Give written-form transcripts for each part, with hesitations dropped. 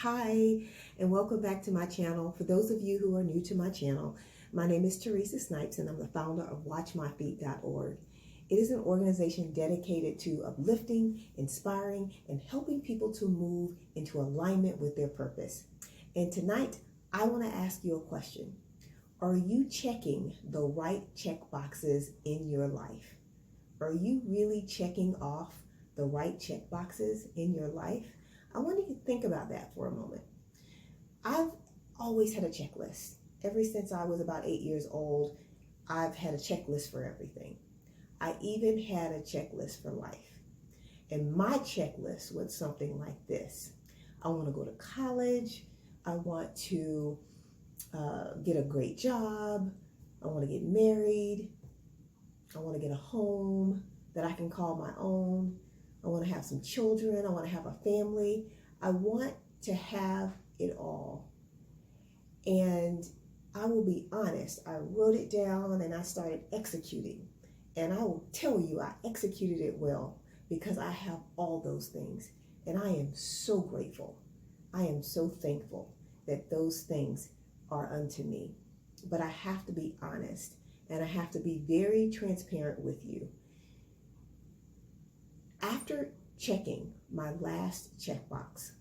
Hi, and welcome back to my channel. For those of you who are new to my channel, my name is Teresa Snipes, and I'm the founder of WatchMyFeet.org. It is an organization dedicated to uplifting, inspiring, and helping people to move into alignment with their purpose. And tonight, I want to ask you a question. Are you checking the right check boxes in your life? Are you really checking off the right check boxes in your life? I want you to think about that for a moment. I've always had a checklist. Ever since I was about 8 years old, I've had a checklist for everything. I even had a checklist for life. And my checklist was something like this. I want to go to college. I want to get a great job. I want to get married. I want to get a home that I can call my own. I want to have some children. I want to have a family. I want to have it all. And I will be honest, I wrote it down and I started executing. And I will tell you, I executed it well because I have all those things. And I am so grateful. I am so thankful that those things are unto me. But I have to be honest and I have to be very transparent with you. After checking my last checkbox,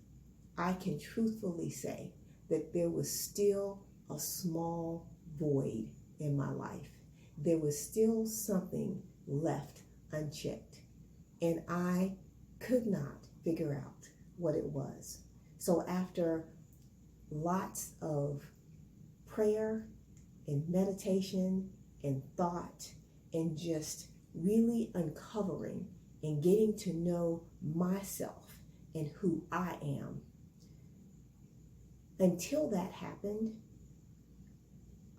I can truthfully say that there was still a small void in my life. There was still something left unchecked, and I could not figure out what it was. So after lots of prayer and meditation and thought and just really uncovering and getting to know myself and who I am. Until that happened,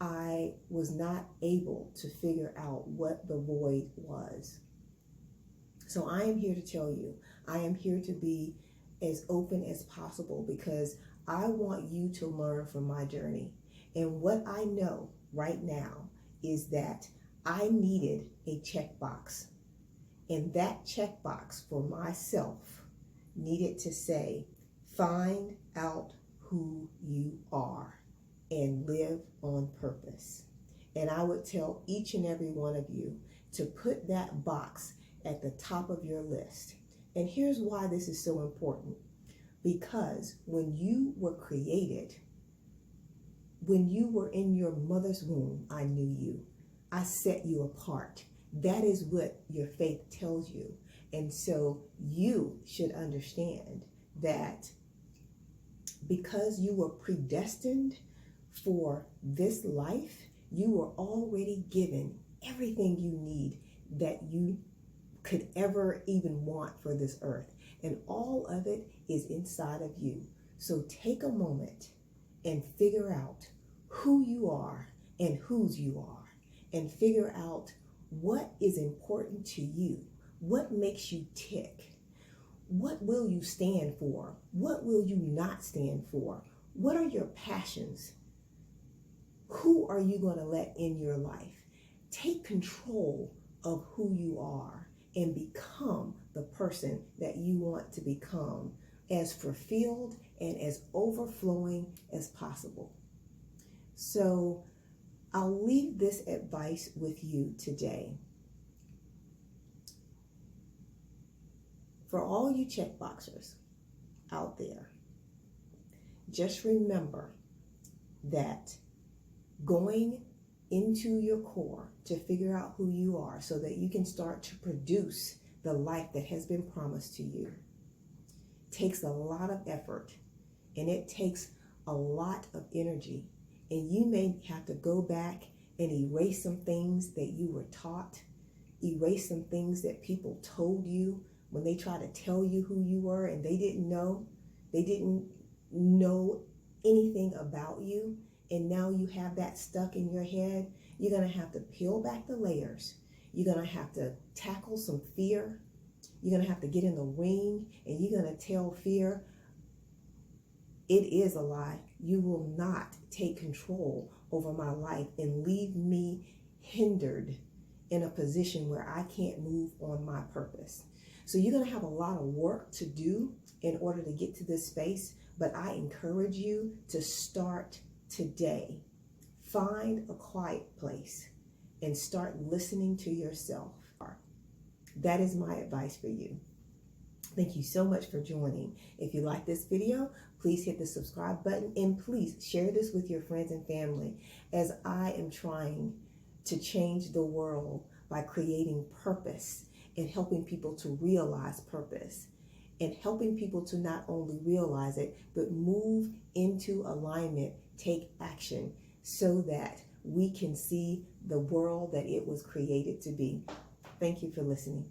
I was not able to figure out what the void was. So I am here to tell you, I am here to be as open as possible because I want you to learn from my journey. And what I know right now is that I needed a checkbox. And that checkbox for myself needed to say, find out who you are and live on purpose. And I would tell each and every one of you to put that box at the top of your list. And here's why this is so important. Because when you were created, when you were in your mother's womb, I knew you. I set you apart. That is what your faith tells you. And so you should understand that because you were predestined for this life, you were already given everything you need that you could ever even want for this earth. And all of it is inside of you. So take a moment and figure out who you are and whose you are, and figure out what is important to you. What makes you tick? What will you stand for? What will you not stand for? What are your passions? Who are you going to let in your life? Take control of who you are and become the person that you want to become, as fulfilled and as overflowing as possible. So I'll leave this advice with you today. For all you checkboxers out there, just remember that going into your core to figure out who you are so that you can start to produce the life that has been promised to you takes a lot of effort, and it takes a lot of energy. And you may have to go back and erase some things that you were taught, erase some things that people told you when they tried to tell you who you were and they didn't know anything about you. And now you have that stuck in your head. You're going to have to peel back the layers. You're going to have to tackle some fear. You're going to have to get in the ring and you're going to tell fear, it is a lie. You will not take control over my life and leave me hindered in a position where I can't move on my purpose. So you're going to have a lot of work to do in order to get to this space, But I encourage you to start today. Find a quiet place and start listening to yourself. That is my advice for you. Thank you so much for joining. If you like this video, please hit the subscribe button and please share this with your friends and family, as I am trying to change the world by creating purpose and helping people to realize purpose and helping people to not only realize it, but move into alignment, take action so that we can see the world that it was created to be. Thank you for listening.